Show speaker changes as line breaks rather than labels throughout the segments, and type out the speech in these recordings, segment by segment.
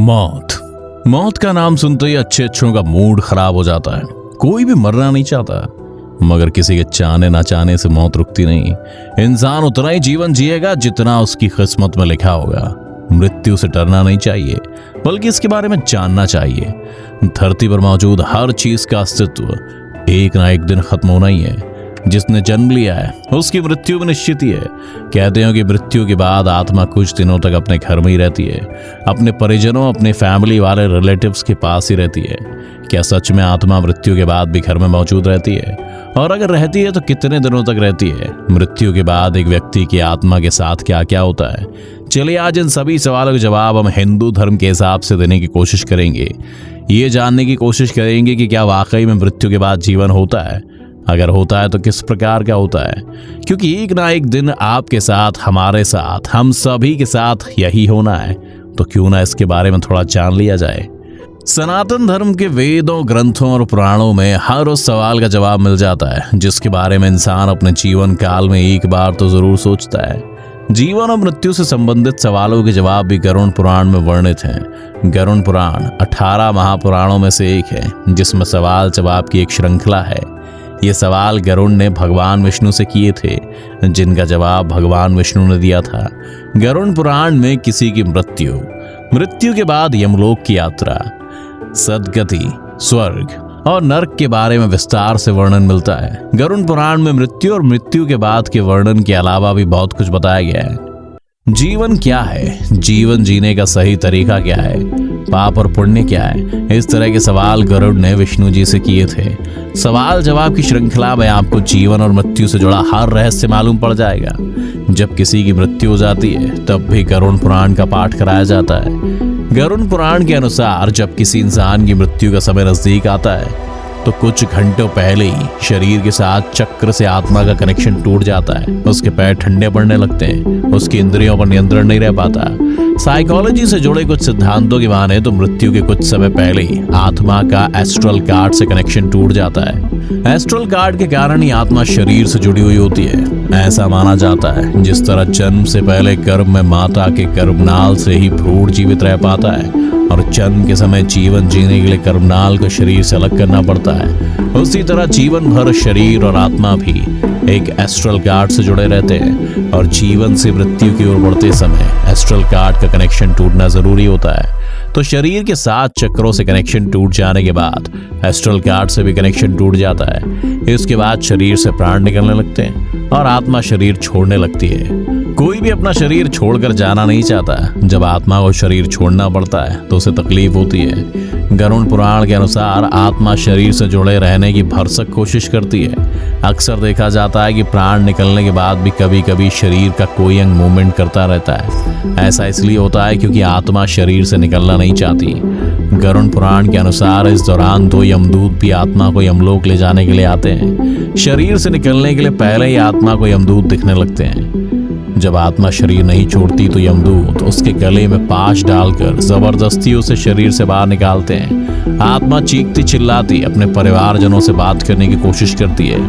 मौत। मौत का नाम सुनते ही अच्छे अच्छों का मूड खराब हो जाता है। कोई भी मरना नहीं चाहता, मगर किसी के चाहने ना चाहने से मौत रुकती नहीं। इंसान उतना ही जीवन जिएगा जितना उसकी किस्मत में लिखा होगा। मृत्यु से डरना नहीं चाहिए, बल्कि इसके बारे में जानना चाहिए। धरती पर मौजूद हर चीज का अस्तित्व एक ना एक दिन खत्म होना ही है। जिसने जन्म लिया है उसकी मृत्यु भी निश्चित ही है। कहते हैं कि मृत्यु के बाद आत्मा कुछ दिनों तक अपने घर में ही रहती है, अपने परिजनों, अपने फैमिली वाले रिलेटिव्स के पास ही रहती है। क्या सच में आत्मा मृत्यु के बाद भी घर में मौजूद रहती है? और अगर रहती है तो कितने दिनों तक रहती है? मृत्यु के बाद एक व्यक्ति की आत्मा के साथ क्या क्या होता है? चलिए आज इन सभी सवालों के जवाब हम हिंदू धर्म के हिसाब से देने की कोशिश करेंगे। ये जानने की कोशिश करेंगे कि क्या वाकई में मृत्यु के बाद जीवन होता है, अगर होता है तो किस प्रकार का होता है। क्योंकि एक ना एक दिन आपके साथ, हमारे साथ, हम सभी के साथ यही होना है, तो क्यों ना इसके बारे में थोड़ा जान लिया जाए। सनातन धर्म के वेदों, ग्रंथों और पुराणों में हर उस सवाल का जवाब मिल जाता है जिसके बारे में इंसान अपने जीवन काल में एक बार तो जरूर सोचता है। जीवन और मृत्यु से संबंधित सवालों के जवाब भी गरुड़ पुराण में वर्णित हैं। गरुड़ पुराण 18 महापुराणों में से एक है जिसमें सवाल जवाब की एक श्रृंखला है। ये सवाल गरुड़ ने भगवान विष्णु से किए थे, जिनका जवाब भगवान विष्णु ने दिया था। गरुड़ पुराण में किसी की मृत्यु के बाद यमलोक की यात्रा, सद्गति, स्वर्ग और नरक के बारे में विस्तार से वर्णन मिलता है। गरुड़ पुराण में मृत्यु और मृत्यु के बाद के वर्णन के अलावा भी बहुत कुछ बताया गया है। जीवन क्या है, जीवन जीने का सही तरीका क्या है, पाप और पुण्य क्या है, इस तरह के सवाल गरुड़ ने विष्णु जी से किए थे। सवाल जवाब की श्रृंखला में आपको जीवन और मृत्यु से जुड़ा हर रहस्य मालूम पड़ जाएगा। जब किसी की मृत्यु हो जाती है तब भी गरुड़ पुराण का पाठ कराया जाता है। गरुड़ पुराण के अनुसार जब किसी इंसान की मृत्यु का समय नजदीक आता है तो कुछ घंटों पहले ही शरीर के साथ चक्र से आत्मा का कनेक्शन टूट जाता है। उसके पैर ठंडे पड़ने लगते हैं, उसकी इंद्रियों पर नियंत्रण नहीं रह पाता। साइकोलॉजी से जुड़े कुछ सिद्धांतों की माने तो मृत्यु के कुछ समय पहले ही आत्मा का एस्ट्रल कार्ड से कनेक्शन टूट जाता है। एस्ट्रल कार्ड के कारण ही आत्मा शरीर से जुड़ी हुई होती है। ऐसा माना जाता है जिस तरह जन्म से पहले गर्भ में माता के गर्भनाल से ही भ्रूण जीवित रह पाता है और जन्म के समय जीवन जीने के लिए गर्भनाल को शरीर से अलग करना पड़ता है, उसी तरह जीवन भर शरीर और आत्मा भी एक एस्ट्रल कार्ड से जुड़े रहते हैं। और जीवन से मृत्यु की ओर बढ़ते समय एस्ट्रल कार्ड का कनेक्शन टूटना जरूरी होता है। तो शरीर के 7 चक्रों से कनेक्शन टूट जाने के बाद एस्ट्रल कार्ड से भी कनेक्शन टूट जाता है। इसके बाद शरीर से प्राण निकलने लगते हैं और आत्मा शरीर छोड़ने लगती है। कोई भी अपना शरीर छोड़कर जाना नहीं चाहता। जब आत्मा को शरीर छोड़ना पड़ता है तो उसे तकलीफ होती है। गरुड़ पुराण के अनुसार आत्मा शरीर से जुड़े रहने की भरसक कोशिश करती है। अक्सर देखा जाता है कि प्राण निकलने के बाद भी कभी कभी शरीर का कोई अंग मूवमेंट करता रहता है। ऐसा इसलिए होता है क्योंकि आत्मा शरीर से निकलना नहीं चाहती। गरुड़ पुराण के अनुसार इस दौरान 2 यमदूत भी आत्मा को यमलोक ले जाने के लिए आते हैं। शरीर से निकलने के लिए पहले ही आत्मा को यमदूत दिखने लगते हैं। जब आत्मा शरीर नहीं छोड़ती तो यमदूत उसके गले में पाश डालकर जबरदस्ती उसे शरीर से बाहर निकालते हैं। आत्मा चीखती चिल्लाती अपने परिवारजनों से बात करने की कोशिश करती है,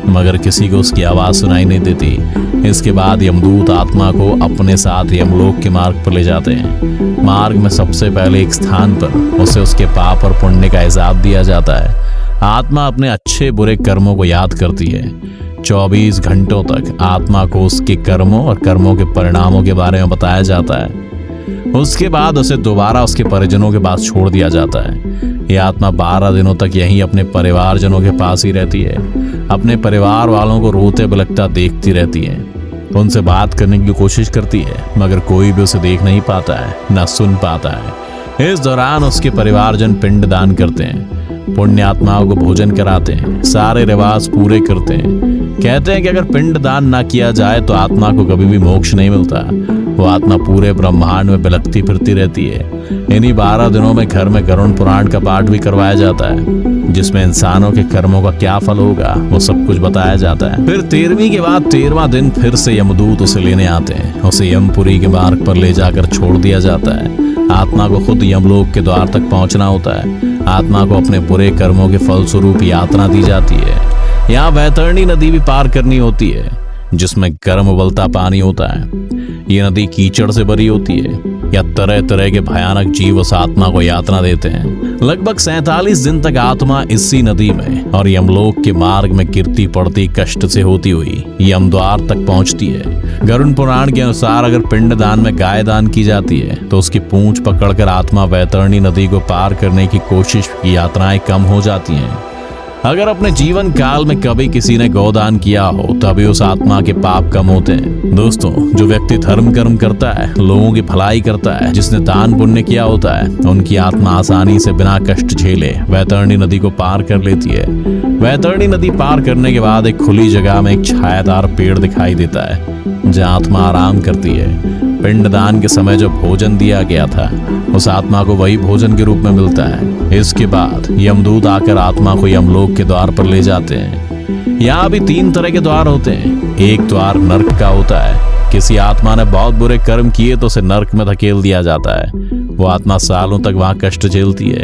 मगर किसी को उसकी आवाज सुनाई नहीं देती। इसके बाद यमदूत आत्मा को अपने साथ यमलोक के मार्ग पर ले जाते हैं। मार्ग में सबसे पहले एक स्थान पर उसे उसके पाप और पुण्य का हिसाब दिया जाता है। आत्मा अपने अच्छे बुरे कर्मों को याद करती है। 24 घंटों तक आत्मा को उसके कर्मों और कर्मों के परिणामों के बारे में बताया जाता है। उसके बाद उसे दोबारा उसके परिजनों के पास छोड़ दिया जाता है। यह आत्मा 12 दिनों तक यहीं अपने परिवारजनों के पास ही रहती है। अपने परिवार वालों को रोते बिलखता देखती रहती है। उनसे बात करने की कोशिश करती है, मगर कोई भी उसे देख नहीं पाता है, न सुन पाता है। इस दौरान उसके परिवारजन पिंड दान करते हैं, पुण्य आत्माओं को भोजन कराते हैं, सारे रिवाज पूरे करते हैं। कहते हैं कि अगर पिंड दान ना किया जाए तो आत्मा को कभी भी मोक्ष नहीं मिलता। वो आत्मा पूरे ब्रह्मांड में बिलखती फिरती रहती है। इन्हीं 12 दिनों में घर में गरुड़ पुराण का पाठ भी करवाया जाता है, जिसमें इंसानों के कर्मों का क्या फल होगा वो सब कुछ बताया जाता है। फिर 13वीं के बाद 13वां दिन फिर से यमदूत उसे लेने आते हैं। उसे यमपुरी के मार्ग पर ले जाकर छोड़ दिया जाता है। आत्मा को खुद यमलोक के द्वार तक पहुंचना होता है। आत्मा को अपने बुरे कर्मों के फलस्वरूप यातना दी जाती है। यहाँ वैतरणी नदी भी पार करनी होती है, जिसमें गर्म उबलता पानी होता है। ये नदी कीचड़ से भरी होती है। या तरह तरह के भयानक जीव उस आत्मा को यातना देते हैं। लगभग 47 दिन तक आत्मा इसी नदी में और यमलोक के मार्ग में गिरती पड़ती कष्ट से होती हुई यमद्वार तक पहुंचती है। गरुड़ पुराण के अनुसार अगर पिंडदान में गाय दान की जाती है तो उसकी पूंछ पकड़कर आत्मा वैतरणी नदी को पार करने की कोशिश की यातनाएं कम हो जाती हैं। अगर अपने जीवन काल में कभी किसी ने गोदान किया हो तभी उस आत्मा के पाप कम होते हैं। दोस्तों, जो व्यक्ति धर्म कर्म करता है, लोगों की भलाई करता है, जिसने दान पुण्य किया होता है, उनकी आत्मा आसानी से बिना कष्ट झेले वैतरणी नदी को पार कर लेती है। वैतरणी नदी पार करने के बाद एक खुली जगह में एक छायादार पेड़ दिखाई देता है जहाँ आत्मा आराम करती है। पिंडदान के समय जो भोजन दिया गया था उस आत्मा को वही भोजन के रूप में मिलता है। इसके बाद यमदूत आकर आत्मा को यमलोक के द्वार पर ले जाते हैं। यहाँ भी 3 तरह के द्वार होते हैं। एक द्वार नर्क का होता है। किसी आत्मा ने बहुत बुरे कर्म किए तो उसे नर्क में धकेल दिया जाता है। वो आत्मा सालों तक वहां कष्ट झेलती है।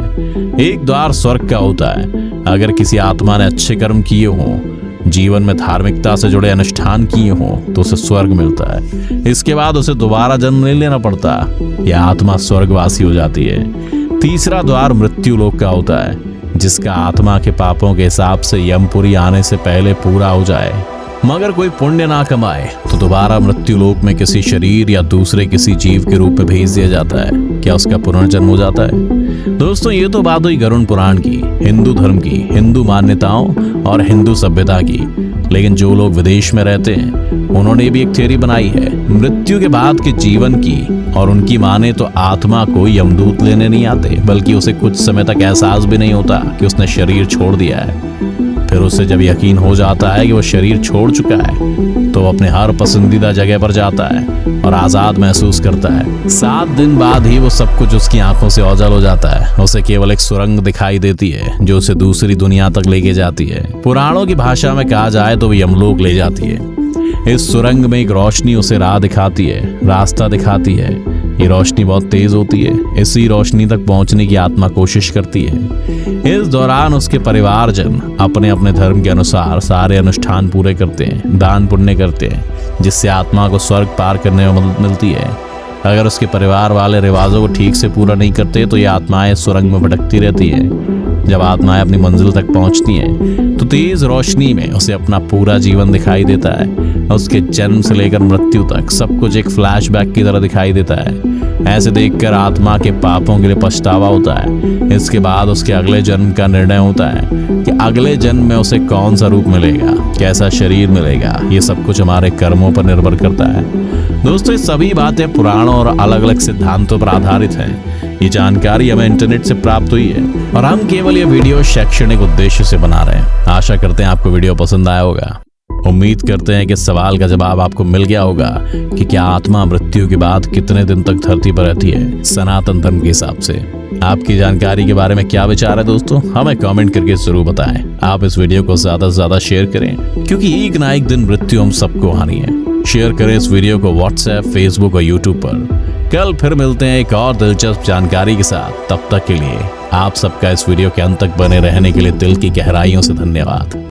एक द्वार स्वर्ग का होता है। अगर किसी आत्मा ने अच्छे कर्म किए हों, जीवन में धार्मिकता से जुड़े अनुष्ठान किए हों तो उसे स्वर्ग मिलता है। इसके बाद उसे दोबारा जन्म नहीं लेना पड़ता। यह आत्मा स्वर्गवासी हो जाती है। तीसरा द्वार मृत्यु लोक का होता है, जिसका आत्मा के पापों के हिसाब से यमपुरी आने से पहले पूरा हो जाए मगर कोई पुण्य ना कमाए तो दोबारा मृत्यु लोक में किसी शरीर या दूसरे किसी जीव के रूप में भेज दिया जाता है। क्या उसका पुनर्जन्म हो जाता है? दोस्तों, ये तो बात हुई गरुड़ पुराण की, हिंदू धर्म की, हिंदू मान्यताओं और हिंदू सभ्यता की। लेकिन जो लोग विदेश में रहते हैं उन्होंने भी एक थ्योरी बनाई है मृत्यु के बाद के जीवन की, और उनकी माने तो आत्मा को यमदूत लेने नहीं आते, बल्कि उसे कुछ समय तक एहसास भी नहीं होता कि उसने शरीर छोड़ दिया है। फिर उसे जब यकीन हो जाता है कि वो शरीर छोड़ चुका है तो अपने हर पसंदीदा जगह पर जाता है और आजाद महसूस करता है। 7 दिन बाद ही वो सब कुछ उसकी आंखों से ओझल हो जाता है। उसे केवल एक सुरंग दिखाई देती है जो उसे दूसरी दुनिया तक लेके जाती है। पुराणों की भाषा में कहा जाए तो वो यमलोक ले जाती है। इस सुरंग में एक रोशनी उसे राह दिखाती है, रास्ता दिखाती है। ये रोशनी बहुत तेज होती है। इसी रोशनी तक पहुंचने की आत्मा कोशिश करती है। इस दौरान उसके परिवारजन अपने अपने धर्म के अनुसार सारे अनुष्ठान पूरे करते हैं, दान पुण्य करते हैं, जिससे आत्मा को स्वर्ग पार करने में मदद मिलती है। अगर उसके परिवार वाले रिवाजों को ठीक से पूरा नहीं करते तो ये आत्माएं सुरंग में भटकती रहती है। जब आत्माएं अपनी मंजिल तक पहुंचती हैं तो तेज रोशनी में उसे अपना पूरा जीवन दिखाई देता है। उसके जन्म से लेकर मृत्यु तक सब कुछ एक फ्लैशबैक की तरह दिखाई देता है। ऐसे देखकर आत्मा के पापों के लिए पछतावा होता है। इसके बाद उसके अगले जन्म का निर्णय होता है कि अगले जन्म में उसे कौन सा रूप मिलेगा, कैसा शरीर मिलेगा। ये सब कुछ हमारे कर्मों पर निर्भर करता है। दोस्तों, ये सभी बातें पुराणों और अलग अलग सिद्धांतों पर आधारित हैं। ये जानकारी हमें इंटरनेट से प्राप्त हुई है और हम केवल ये वीडियो शैक्षणिक उद्देश्य से बना रहे हैं। आशा करते हैं आपको वीडियो पसंद आया होगा। उम्मीद करते हैं कि सवाल का जवाब आपको मिल गया होगा कि क्या आत्मा मृत्यु के बाद कितने दिन तक धरती पर रहती है सनातन धर्म के हिसाब से। आपकी जानकारी के बारे में क्या विचार है दोस्तों, हमें कमेंट करके जरूर बताएं। आप इस वीडियो को ज्यादा से ज्यादा शेयर करें क्योंकि एक ना एक दिन मृत्यु हम सबको आनी है। शेयर करें इस वीडियो को व्हाट्सएप, फेसबुक और यूट्यूब पर। कल फिर मिलते हैं एक और दिलचस्प जानकारी के साथ। तब तक के लिए आप सबका इस वीडियो के अंत तक बने रहने के लिए दिल की गहराइयों से धन्यवाद।